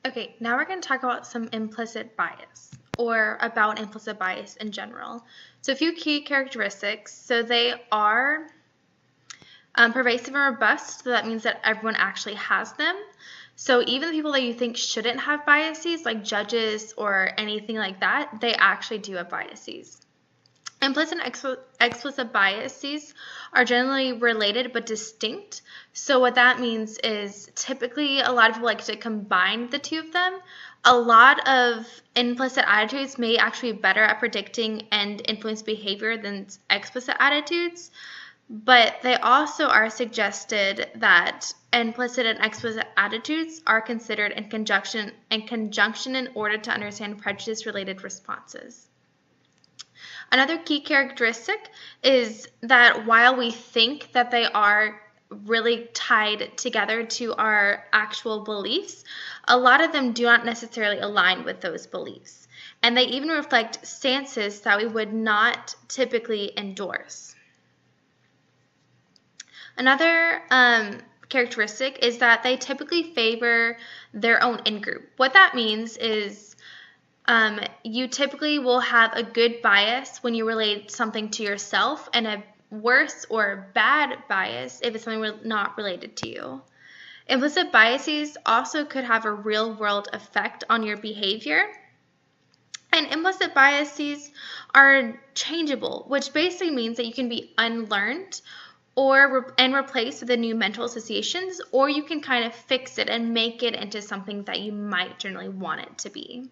Okay, now we're going to talk about some implicit bias, or about implicit bias in general. So a few key characteristics. So they are pervasive and robust, so that means that everyone actually has them. So even the people that you think shouldn't have biases, like judges or anything like that, they actually do have biases. Implicit and explicit biases are generally related but distinct. So what that means is typically a lot of people like to combine the two of them. A lot of implicit attitudes may actually be better at predicting and influence behavior than explicit attitudes, but they also are suggested that implicit and explicit attitudes are considered in conjunction in order to understand prejudice-related responses. Another key characteristic is that while we think that they are really tied together to our actual beliefs, a lot of them do not necessarily align with those beliefs. And they even reflect stances that we would not typically endorse. Another characteristic is that they typically favor their own in-group. What that means is you typically will have a good bias when you relate something to yourself, and a worse or bad bias if it's something not related to you. Implicit biases also could have a real-world effect on your behavior. And implicit biases are changeable, which basically means that you can be unlearned and replaced with the new mental associations, or you can kind of fix it and make it into something that you might generally want it to be.